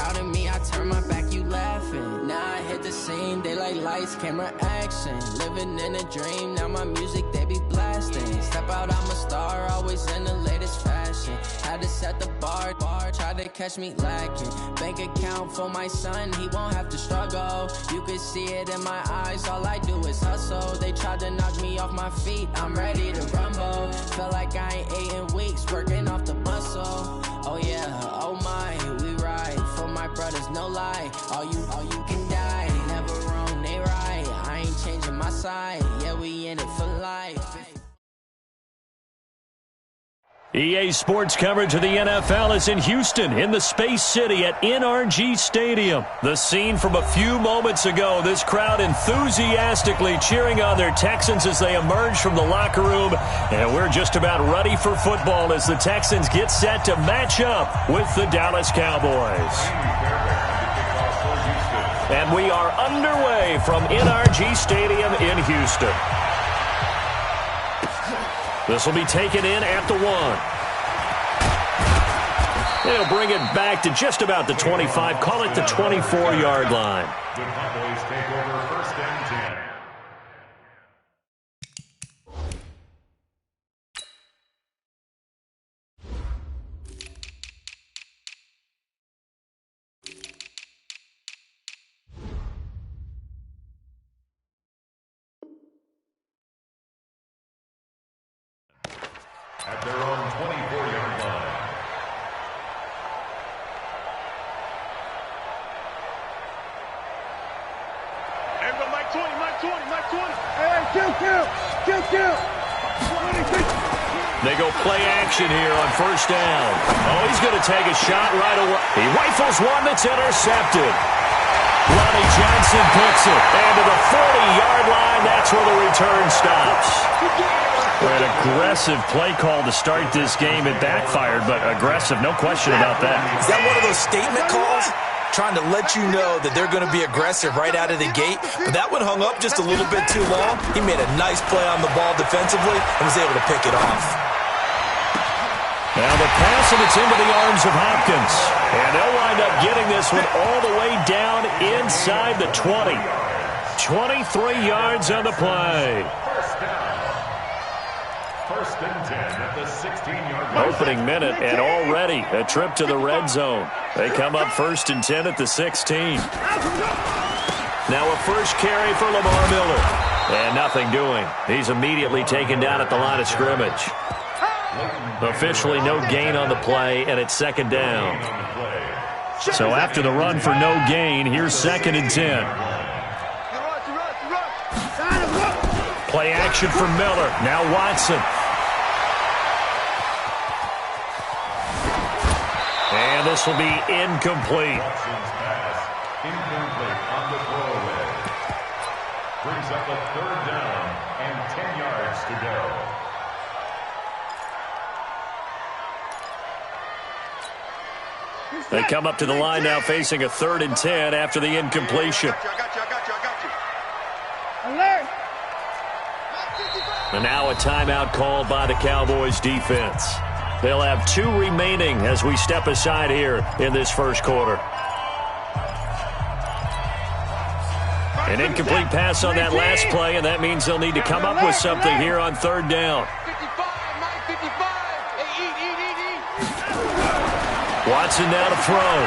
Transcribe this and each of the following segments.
proud of me, I turn my back, you laughing. Now I hit the scene, they like lights, camera, action. Living in a dream, now my music, they be blasting. Step out, I'm a star, always in the latest fashion. Had to set the bar, try to catch me lacking. Bank account for my son, he won't have to struggle. You can see it in my eyes, all I do is hustle. They tried to knock me off my feet, I'm ready to rumble. Feel like I ain't ate in weeks, working off the muscle. Oh yeah, oh my, we ride for my brothers, no lie. All you can die, never wrong, they right. I ain't changing my side, yeah, we in it for life. EA Sports coverage of the NFL is in Houston, in the Space City at NRG Stadium. The scene from a few moments ago, this crowd enthusiastically cheering on their Texans as they emerge from the locker room. And we're just about ready for football as the Texans get set to match up with the Dallas Cowboys. And we are underway from NRG Stadium in Houston. This will be taken in at the 1. They'll bring it back to just about the 25, call it the 24-yard line. The Cowboys take over first and 10. At their own 24-yard line. Everybody, Mike 20, Mike 20, Mike 20. Hey, kill. They go play action here on first down. Oh, he's going to take a shot right away. He rifles one that's intercepted. Ronnie Johnson picks it. And to the 40-yard line, that's where the return stops. An aggressive play call to start this game. It backfired, but aggressive, no question about that. Is that one of those statement calls? Trying to let you know that they're going to be aggressive right out of the gate. But that one hung up just a little bit too long. He made a nice play on the ball defensively and was able to pick it off. Now the pass, and it's into the arms of Hopkins. And they'll wind up getting this one all the way down inside the 20. 23 yards on the play. First and 10 at the 16-yard line. Opening minute, and already a trip to the red zone. They come up first and 10 at the 16. Now a first carry for Lamar Miller. And nothing doing. He's immediately taken down at the line of scrimmage. Officially no gain on the play, and it's second down. So after the run for no gain, here's second and 10. Play action for Miller. Now Watson. And this will be incomplete. Watson's pass, incomplete on the throwaway. Brings up a third down and 10 yards to go. They come up to the line now facing a third and 10 after the incompletion. I got you. Alert. And now a timeout called by the Cowboys defense. They'll have 2 remaining as we step aside here in this first quarter. An incomplete pass on that last play, and that means they'll need to come up with something here on third down. 55, Mike 55. Hey, eat. Watson now to throw.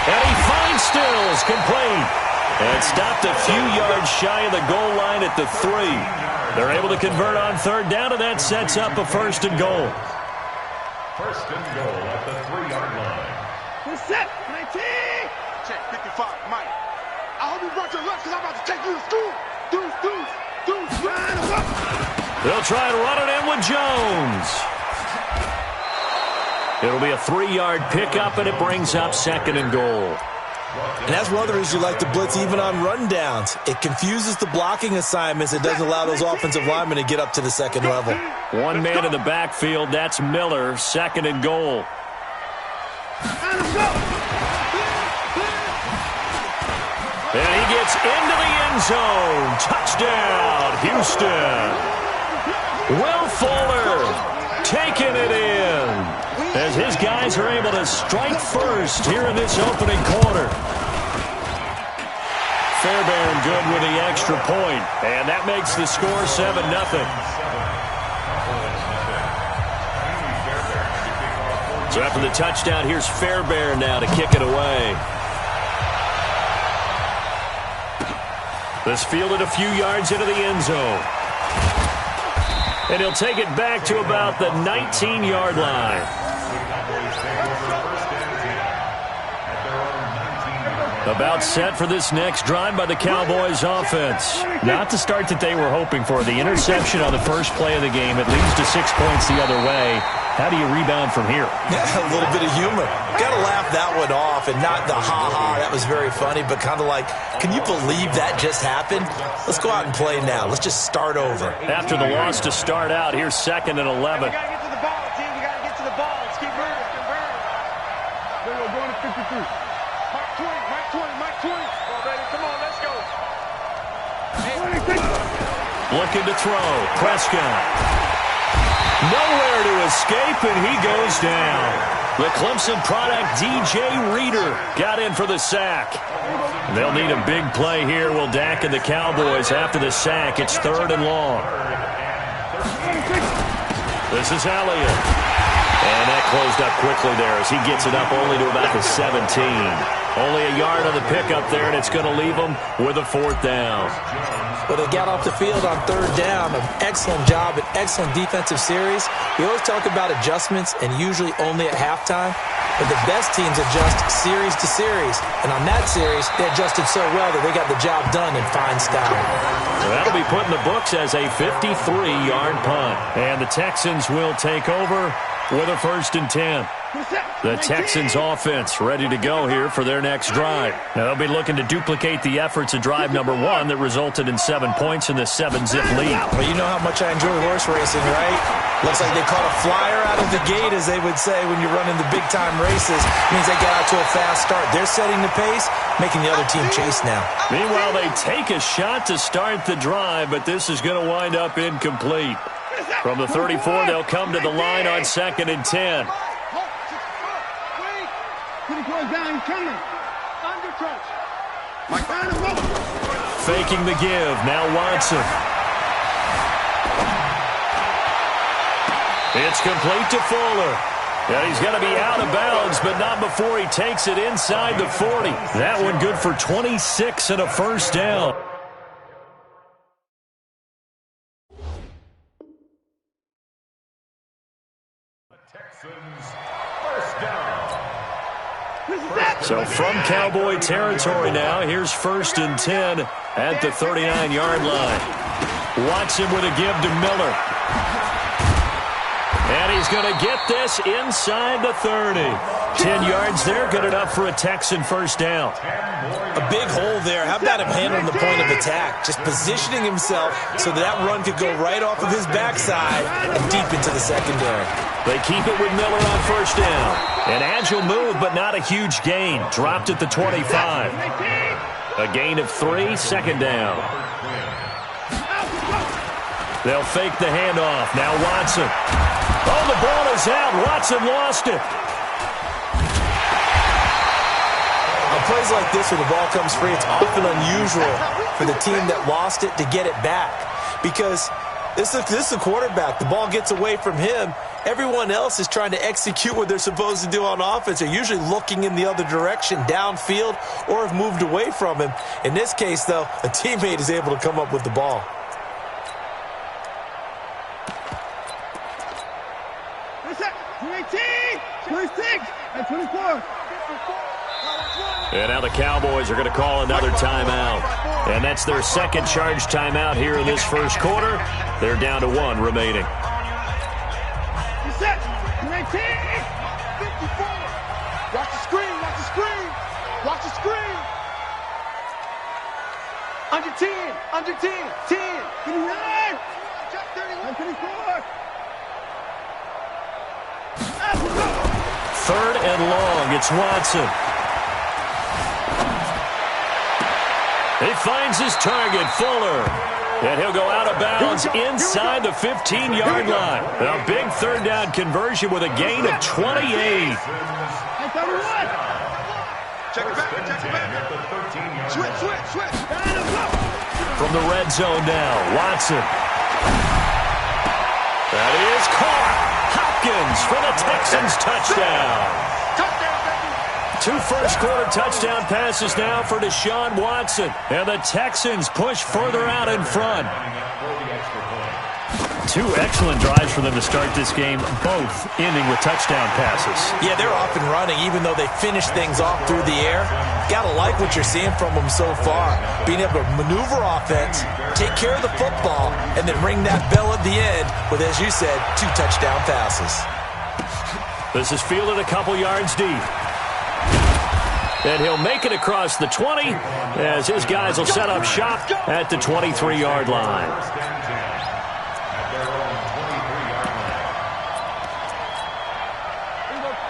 And he finds Stills, complete. And stopped a few yards shy of the goal line at the 3. They're able to convert on third down, and that sets up a first and goal. First and goal at the 3-yard line. Who's set? 19. Check 55, Mike. I hope you brought your lunch because I'm about to take you to school. Deuce. They'll try and run it in with Jones. It'll be a 3-yard pickup, and it brings up second and goal. And that's one of the reasons you like to blitz even on rundowns. It confuses the blocking assignments. It doesn't allow those offensive linemen to get up to the second level. One man in the backfield. That's Miller. Second and goal. And he gets into the end zone. Touchdown, Houston. Will Fuller taking it in as his guys are able to strike first here in this opening quarter. Fairbairn good with the extra point, and that makes the score 7-0. So after the touchdown, here's Fairbairn now to kick it away. This fielded a few yards into the end zone. And he'll take it back to about the 19-yard line. About set for this next drive by the Cowboys offense. Not the start that they were hoping for. The interception on the first play of the game. It leads to 6 points the other way. How do you rebound from here? Yeah, a little bit of humor. Got to laugh that one off, and not the ha-ha, that was very funny, but kind of like, can you believe that just happened? Let's go out and play now. Let's just start over. After the loss to start out, here's 2nd and 11. We got to get to the ball, team. We got to get to the ball. Let's keep moving. We're going to 53. Mike 20. Well, baby, come on, let's go. Looking to throw. Prescott. Nowhere to escape, and he goes down. The Clemson product, DJ Reader, got in for the sack. They'll need a big play here. Will Dak and the Cowboys after the sack. It's 3rd and long. This is Elliott. And that closed up quickly there as he gets it up only to about the 17. Only a yard on the pickup there, and it's going to leave them with a 4th down. Well, they got off the field on 3rd down. An excellent job, an excellent defensive series. We always talk about adjustments, and usually only at halftime. But the best teams adjust series to series. And on that series, they adjusted so well that they got the job done in fine style. So that'll be put in the books as a 53-yard punt. And the Texans will take over with a 1st and 10. The Texans offense ready to go here for their next drive. Now they'll be looking to duplicate the efforts of drive number 1 that resulted in 7 points in the 7-zip lead. Well, you know how much I enjoy horse racing, right? Looks like they caught a flyer out of the gate, as they would say when you're running the big-time races. It means they get out to a fast start. They're setting the pace, making the other team chase now. Meanwhile, they take a shot to start the drive, but this is going to wind up incomplete. From the 34, they'll come to the line on 2nd and 10. Faking the give. Now Watson. It's complete to Fuller. Yeah, he's going to be out of bounds, but not before he takes it inside the 40. That one good for 26 and a 1st down. So from Cowboy territory now, here's 1st and 10 at the 39-yard line. Watson with a give to Miller. And he's going to get this inside the 30. 10 yards there, good enough for a Texan 1st down. A big hole there. How about him handling the point of attack? Just positioning himself so that run could go right off of his backside and deep into the secondary. They keep it with Miller on 1st down. An agile move, but not a huge gain. Dropped at the 25. A gain of 3, 2nd down. They'll fake the handoff. Now Watson. Oh, the ball is out. Watson lost it. On plays like this where the ball comes free, it's often unusual for the team that lost it to get it back. Because this is the quarterback. The ball gets away from him. Everyone else is trying to execute what they're supposed to do on offense. They're usually looking in the other direction, downfield, or have moved away from him. In this case, though, a teammate is able to come up with the ball. And now the Cowboys are going to call another timeout. And that's their 2nd charge timeout here in this 1st quarter. They're down to 1 remaining. Watch the screen, watch the screen, watch the screen. Under 10, under 10, 10. 29. 24. 3rd and long. It's Watson. He finds his target, Fuller. And he'll go out of bounds inside the 15-yard line. A big third down conversion with a gain of 28. Check it back. Switch. From the red zone now, Watson. That is caught. Hopkins for the Texans touchdown. Two first-quarter touchdown passes now for Deshaun Watson. And the Texans push further out in front. Two excellent drives for them to start this game, both ending with touchdown passes. Yeah, they're off and running, even though they finish things off through the air. Gotta like what you're seeing from them so far. Being able to maneuver offense, take care of the football, and then ring that bell at the end with, as you said, two touchdown passes. This is fielded a couple yards deep. And he'll make it across the 20 as his guys will set up shop at the 23-yard line.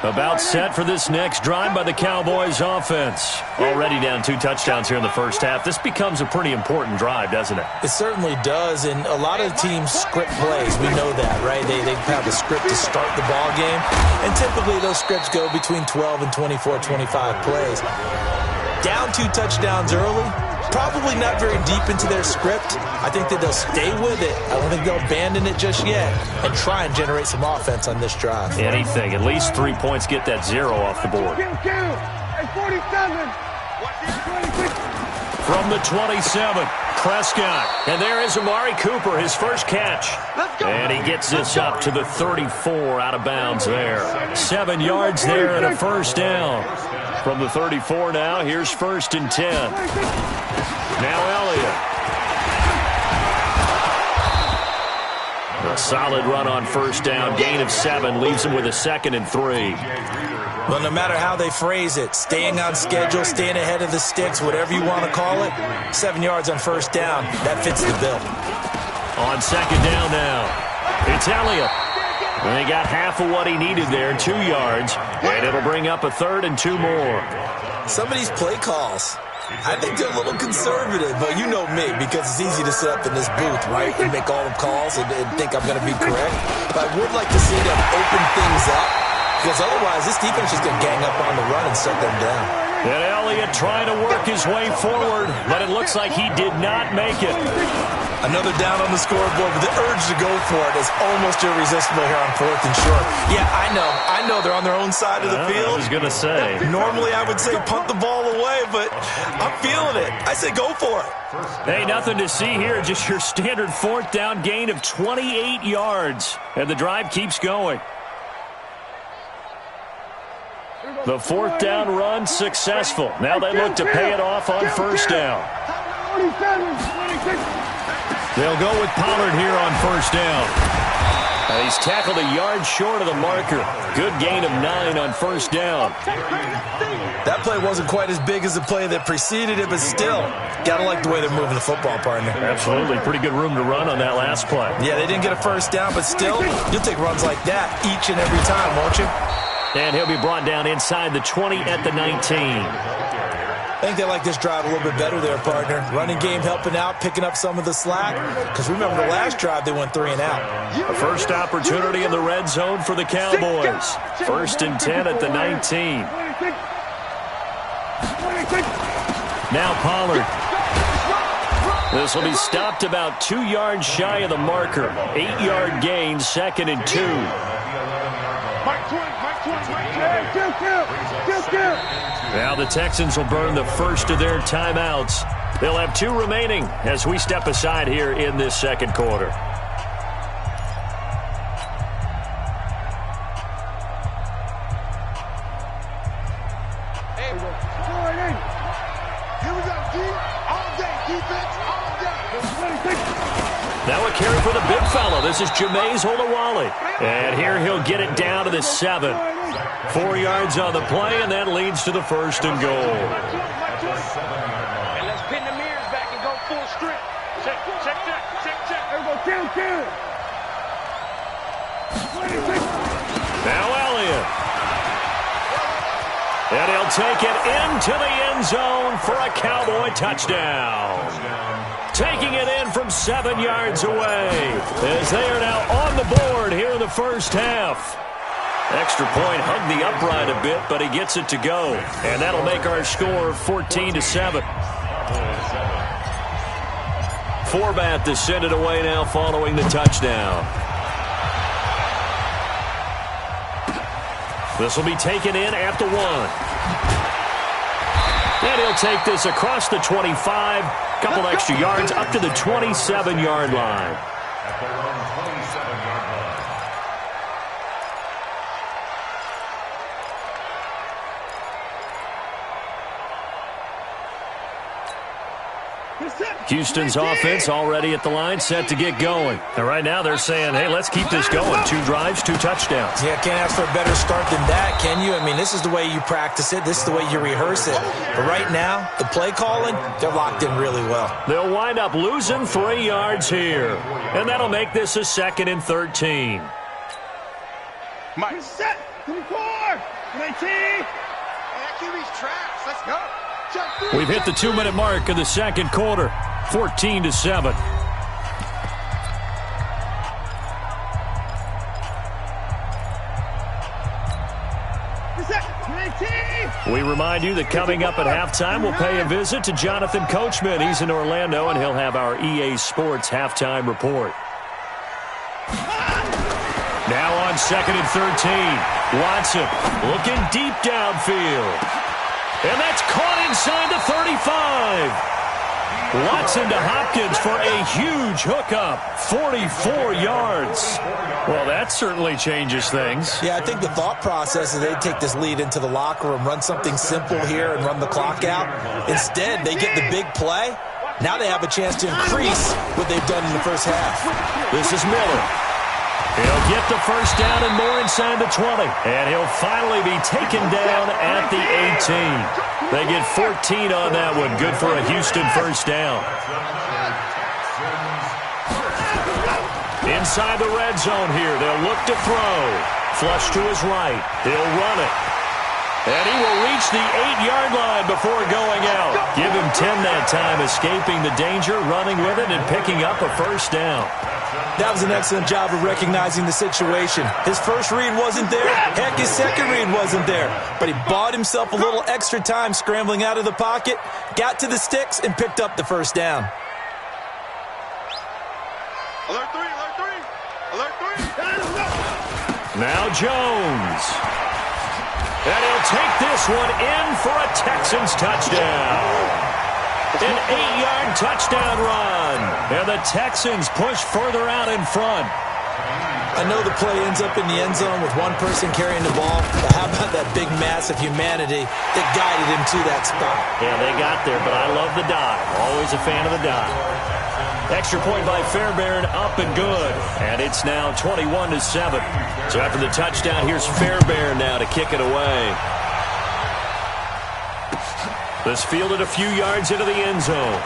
About set for this next drive by the Cowboys offense. Already down 2 touchdowns here in the first half. This becomes a pretty important drive, doesn't it? It certainly does, and a lot of teams script plays. We know that, right? They have a script to start the ball game, and typically those scripts go between 12 and 24, 25 plays. Down 2 touchdowns early, probably not very deep into their script. I think that they'll stay with it. I don't think they'll abandon it just yet and try and generate some offense on this drive. Anything. At least 3 points, get that 0 off the board. From the 27, Prescott. And there is Amari Cooper, his first catch. And he gets this up to the 34 out of bounds there. 7 yards there and a first down. From the 34 now, here's 1st and 10. Now Elliott. A solid run on first down. Gain of 7 leaves him with a 2nd and 3. Well, no matter how they phrase it, staying on schedule, staying ahead of the sticks, whatever you want to call it, 7 yards on first down, that fits the bill. On 2nd down now, it's Elliott. And he got half of what he needed there, 2 yards, and it'll bring up a 3rd and 2 more. Some of these play calls, I think they're a little conservative, but you know me, because it's easy to sit up in this booth, right, and make all the calls and think I'm going to be correct. But I would like to see them open things up, because otherwise this defense is going to gang up on the run and shut them down. And Elliott trying to work his way forward, but it looks like he did not make it. Another down on the scoreboard, but the urge to go for it is almost irresistible here on 4th and short. Yeah, I know they're on their own side of the field. I was going to say. Normally I would say punt the ball away, but I'm feeling it. I say go for it. Hey, nothing to see here, just your standard 4th down gain of 28 yards. And the drive keeps going. The 4th down run successful. Now they look to pay it off on first down. They'll go with Pollard here on first down. And he's tackled a yard short of the marker. Good gain of 9 on first down. That play wasn't quite as big as the play that preceded it, but still, gotta like the way they're moving the football, partner. Absolutely. Pretty good room to run on that last play. Yeah, they didn't get a first down, but still, you'll take runs like that each and every time, won't you? And he'll be brought down inside the 20 at the 19. I think they like this drive a little bit better there, partner. Running game helping out, picking up some of the slack. Because remember, the last drive, they went 3 and out. A first opportunity in the red zone for the Cowboys. 1st and 10 at the 19. Now Pollard. This will be stopped about 2 yards shy of the marker. 8-yard gain, 2nd and 2. Now the Texans will burn the first of their timeouts. They'll have 2 remaining as we step aside here in this second quarter. Here we go, D. All day, defense, all day. Now a carry for the big fella. This is Jameis Olawale. And here he'll get it down to the 7. 4 yards on the play, and that leads to the 1st and goal. And let's pin the mirrors back and go full strength. Check. There we go, kill. Now Elliott. And he'll take it into the end zone for a Cowboy touchdown. taking it in from 7 yards away, as they are now on the board here in the first half. Extra point hugged the upright a bit, but he gets it to go. And that'll make our score 14-7. Forbat to send it away now following the touchdown. This will be taken in at the 1. And he'll take this across the 25. Couple extra yards up to the 27-yard line. At their own 27-yard line. Houston's offense already at the line, set to get going. And right now they're saying, hey, let's keep this going. 2 drives, 2 touchdowns. Yeah, can't ask for a better start than that, can you? I mean, this is the way you practice it. This is the way you rehearse it. But right now, the play calling, they're locked in really well. They'll wind up losing 3 yards here. And that'll make this a 2nd and 13. Mike. Set. 24. 19. Hey, QB's traps. Let's go. We've hit the 2-minute mark of the second quarter. 14-7. We remind you that coming up at halftime, we'll pay a visit to Jonathan Coachman. He's in Orlando, and he'll have our EA Sports halftime report. Now on 2nd and 13. Watson looking deep downfield. And that's caught inside the 35. Watson to Hopkins for a huge hookup. 44 yards. Well, that certainly changes things. Yeah, I think the thought process is they take this lead into the locker room, run something simple here, and run the clock out. Instead, they get the big play. Now they have a chance to increase what they've done in the first half. This is Miller. He'll get the first down and more inside the 20. And he'll finally be taken down at the 18. They get 14 on that one. Good for a Houston first down. Inside the red zone here. They'll look to throw. Flush to his right. He'll run it. And he will reach the 8-yard line before going out. Give him 10 that time, escaping the danger, running with it, and picking up a first down. That was an excellent job of recognizing the situation. His first read wasn't there. Heck, his second read wasn't there. But he bought himself a little extra time scrambling out of the pocket, got to the sticks, and picked up the first down. Alert 3, alert 3. Alert 3. Now Jones. And he'll take this one in for a Texans touchdown. An 8-yard touchdown run. And the Texans push further out in front. I know the play ends up in the end zone with one person carrying the ball, but how about that big mass of humanity that guided him to that spot? Yeah, they got there, but I love the dive. Always a fan of the dive. Extra point by Fairbairn, up and good. And it's now 21-7. So after the touchdown, here's Fairbairn now to kick it away. This fielded a few yards into the end zone.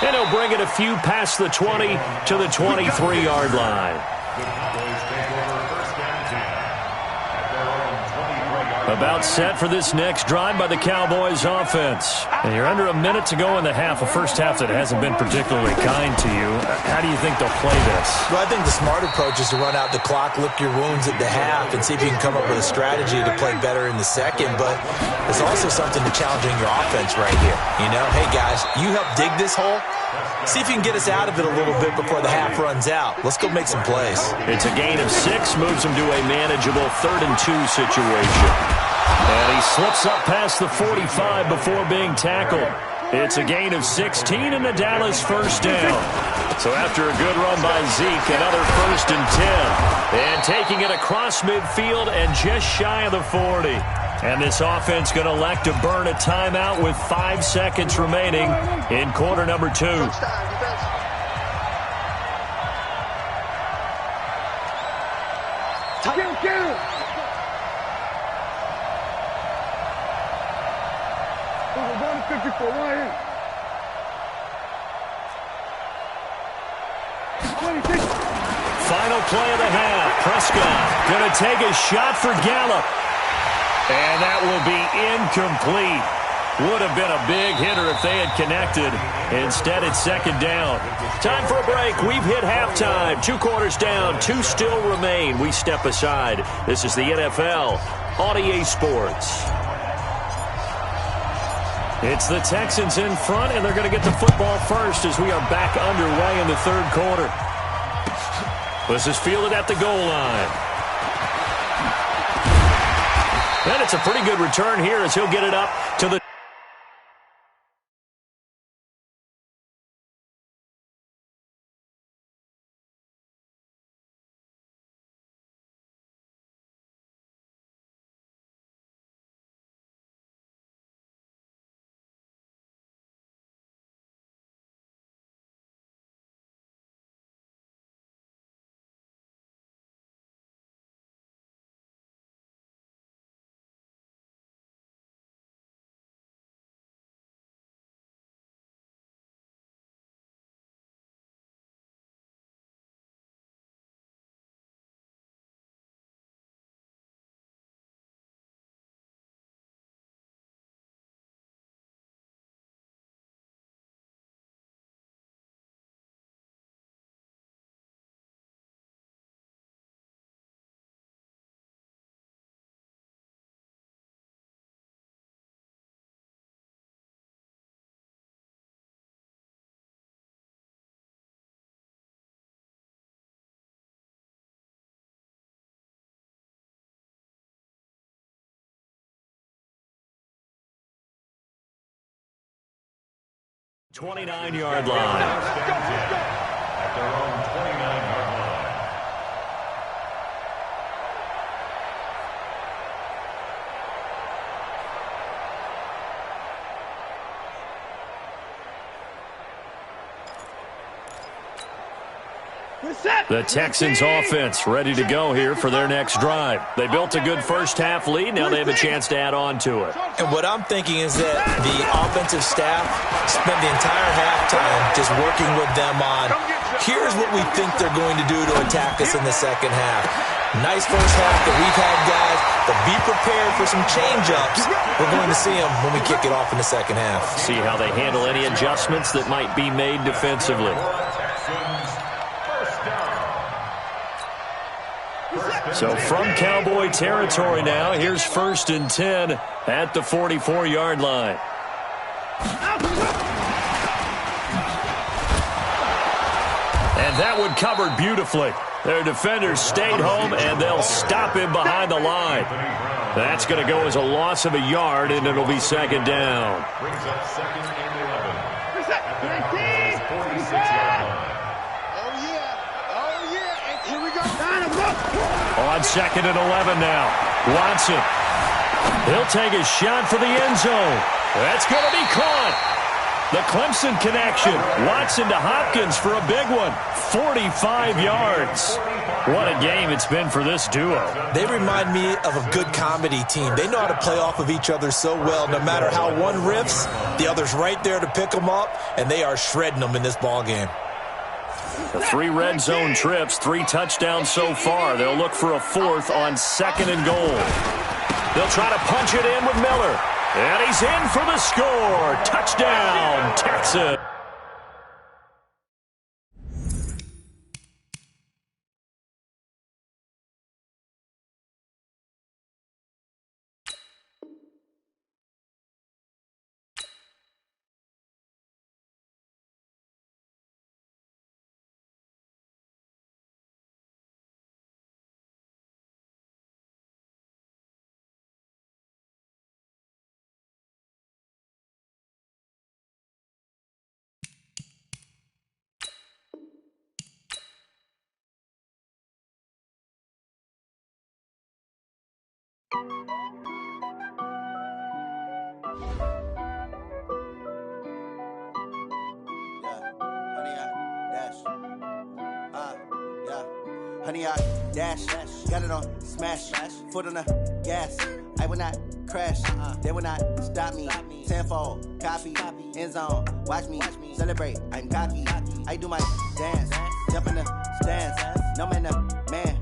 And he'll bring it a few past the 20 to the 23-yard line. About set for this next drive by the Cowboys offense. And you're under a minute to go in the half, a first half that hasn't been particularly kind to you. How do you think they'll play this? Well, I think the smart approach is to run out the clock, lick your wounds at the half, and see if you can come up with a strategy to play better in the second. But there's also something to challenging your offense right here. You know, hey, guys, you help dig this hole. See if you can get us out of it a little bit before the half runs out. Let's go make some plays. It's a gain of 6, moves them to a manageable 3rd and 2 situation. And he slips up past the 45 before being tackled. It's a gain of 16 and the Dallas first down. So after a good run by Zeke, another 1st and 10. And taking it across midfield and just shy of the 40. And this offense going to elect to burn a timeout with 5 seconds remaining in quarter number 2. Final play of the half. Prescott going to take a shot for Gallup. And that will be incomplete. Would have been a big hitter if they had connected. Instead, it's second down. Time for a break. We've hit halftime. 2 quarters down. 2 still remain. We step aside. This is the NFL on EA Sports. It's the Texans in front, and they're going to get the football first as we are back underway in the third quarter. This is fielded at the goal line. And it's a pretty good return here as he'll get it up to the... ...29-yard line. At their own 29-yard line. The Texans offense ready to go here for their next drive. They built a good first half lead. Now they have a chance to add on to it. And what I'm thinking is that the offensive staff spent the entire halftime just working with them on, here's what we think they're going to do to attack us in the second half. Nice first half that we've had, guys, but be prepared for some change-ups. We're going to see them when we kick it off in the second half. See how they handle any adjustments that might be made defensively. So from Cowboy territory now, here's 1st and 10 at the 44-yard line. And that one covered beautifully. Their defenders stayed home, and they'll stop him behind the line. That's going to go as a loss of a yard, and it'll be second down. Brings up 2nd and 11. At the 46-yard line. Here we go. On 2nd and 11 now. Watson. He'll take a shot for the end zone. That's going to be caught. The Clemson connection. Watson to Hopkins for a big one. 45 yards. What a game it's been for this duo. They remind me of a good comedy team. They know how to play off of each other so well. No matter how one riffs, the other's right there to pick them up, and they are shredding them in this ball game. The 3 red zone trips, 3 touchdowns so far. They'll look for a 4th on 2nd and goal. They'll try to punch it in with Miller. And he's in for the score. Touchdown, Texas. Honey, I dash, got it on smash, foot on the gas. I will not crash, they will not stop me. Tenfold, copy, end zone, watch me celebrate. I'm cocky, I do my dance, jump in the stands, no man, man.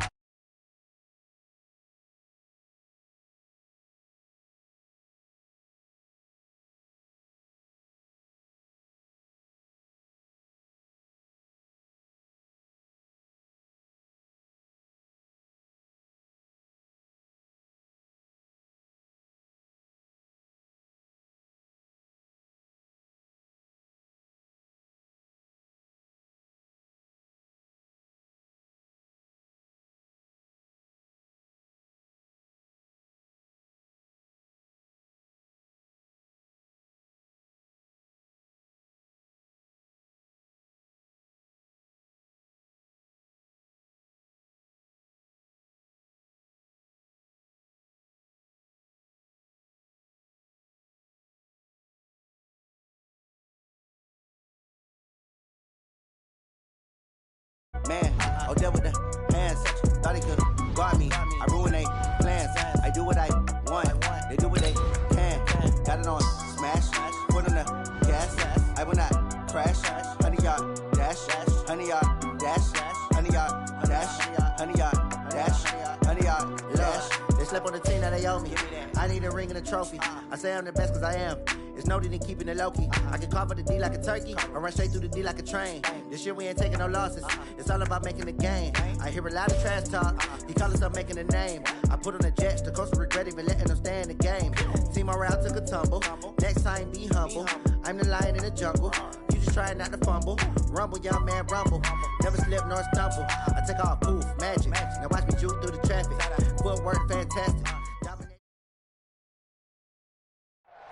man. Oh, there with the hands. Thought he could've guard me. I ruin they plans. I do what I want. They do what they can. Got it on smash. Foot on the gas. I will not crash. 100-yard dash. 100-yard dash. 100-yard dash. 100-yard dash. 100-yard dash. They slept on the team that they owe me. I need a ring and a trophy. I say I'm the best cause I am. It's noted in keeping it low-key. I can carve up the D like a turkey or run straight through the D like a train. This year we ain't taking no losses. It's all about making the game. I hear a lot of trash talk. He call himself making a name. I put on the Jets. The coach will regret even letting them stay in the game. Team morale took a tumble. Next time be humble. I'm the lion in the jungle. You just trying not to fumble. Rumble, young man, rumble. Never slip nor stumble. I take off, poof, magic. Now watch me juke through the traffic. Footwork fantastic.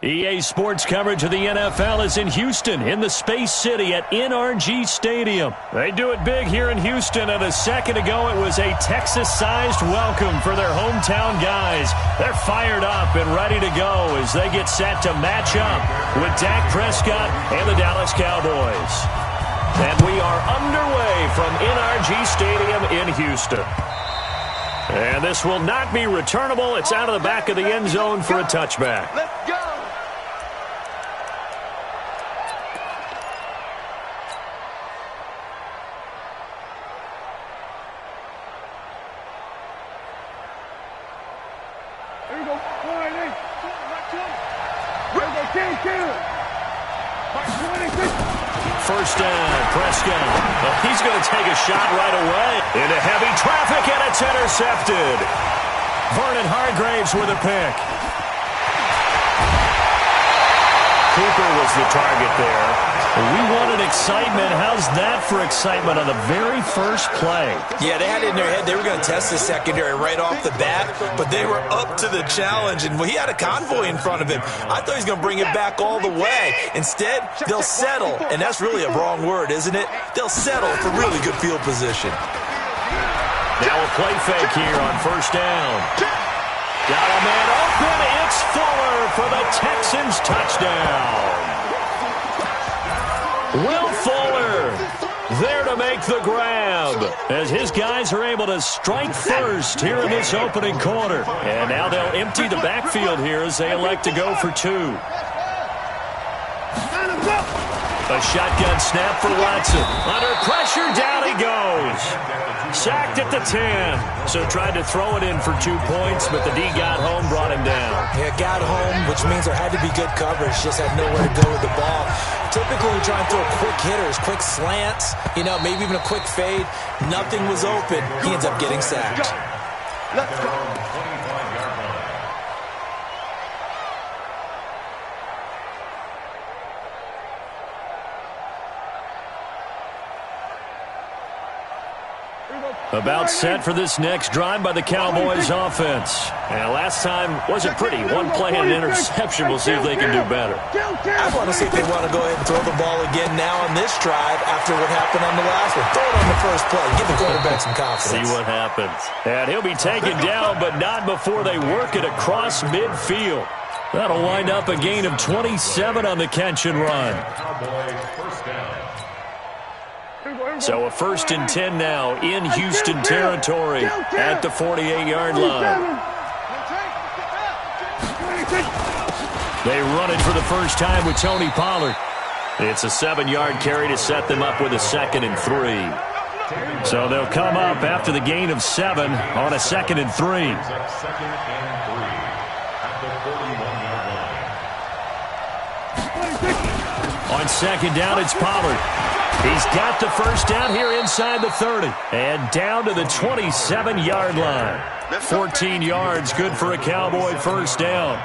EA Sports coverage of the NFL is in Houston, in the Space City at NRG Stadium. They do it big here in Houston, and a second ago it was a Texas-sized welcome for their hometown guys. They're fired up and ready to go as they get set to match up with Dak Prescott and the Dallas Cowboys. And we are underway from NRG Stadium in Houston. And this will not be returnable. It's out of the back of the end zone for a touchback. Let's go. First down, Prescott. He's going to take a shot right away into heavy traffic, and it's intercepted. Vernon Hargraves with a pick. Cooper was the target there. We wanted excitement. How's that for excitement on the very first play? Yeah, they had it in their head they were going to test the secondary right off the bat, but they were up to the challenge, and he had a convoy in front of him. I thought he was going to bring it back all the way. Instead, they'll settle, and that's really a wrong word, isn't it? They'll settle for really good field position. Now a play fake here on first down. Got a man open. It's Fuller for the Texans touchdown. Will Fuller there to make the grab as his guys are able to strike first here in this opening quarter. And now they'll empty the backfield here as they elect to go for two. A shotgun snap for Watson. Under pressure, down he goes. Sacked at the 10. So tried to throw it in for 2 points, but the D got home, brought him down. Yeah, got home, which means there had to be good coverage. Just had nowhere to go with the ball. Typically, we try and throw quick hitters, quick slants, maybe even a quick fade. Nothing was open. He ends up getting sacked. Let's go. About set for this next drive by the Cowboys offense. And last time wasn't pretty. One play and an interception. We'll see if they can do better. I want to see if they want to go ahead and throw the ball again now on this drive after what happened on the last one. Throw it on the first play. Give the quarterback some confidence. See what happens. And he'll be taken down, but not before they work it across midfield. That'll wind up a gain of 27 on the catch and run. So a 1st and 10 now in Houston territory at the 48-yard line. They run it for the first time with Tony Pollard. It's a 7-yard carry to set them up with a 2nd and 3. So they'll come up after the gain of 7 on a 2nd and 3. On 2nd down, it's Pollard. He's got the first down here inside the 30. And down to the 27-yard line. 14 yards, good for a Cowboy first down.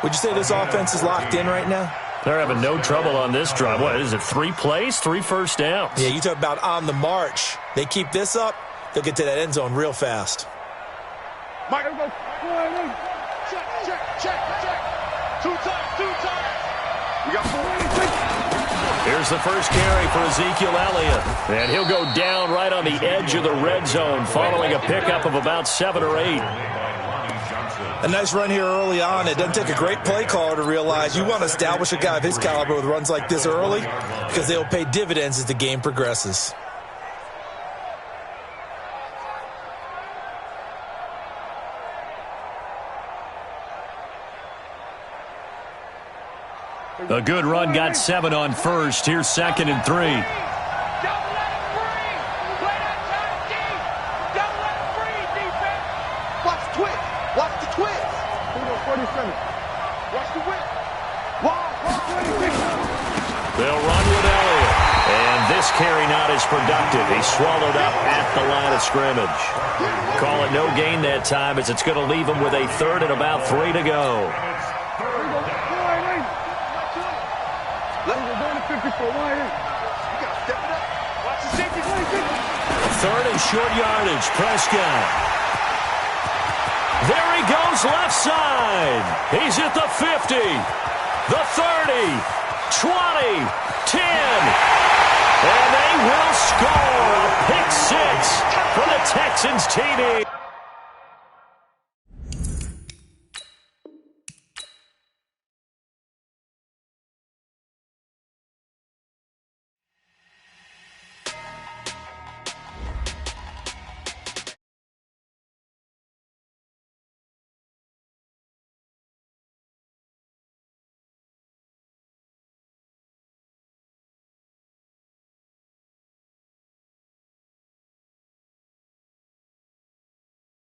Would you say this offense is locked in right now? They're having no trouble on this drive. What is it, 3 plays, 3 first downs? Yeah, you talk about on the march. They keep this up, they'll get to that end zone real fast. Mike, check. 2 times. We got 4. Here's the first carry for Ezekiel Elliott. And he'll go down right on the edge of the red zone following a pickup of about 7 or 8. A nice run here early on. It doesn't take a great play caller to realize you want to establish a guy of his caliber with runs like this early because they'll pay dividends as the game progresses. A good run got 7 on first. Here's 2nd and 3. Don't let him free. Play that time deep. Don't let him free, defense. Watch the twist. Watch the twist. 47. Watch the whip. Watch 26. They'll run with Elliott. And this carry not as productive. He's swallowed up at the line of scrimmage. Call it no gain that time as it's going to leave him with a 3rd and about 3 to go. Third and short yardage. Prescott. There he goes left side. He's at the 50, the 30, 20, 10. And they will score a pick 6 for the Texans TD.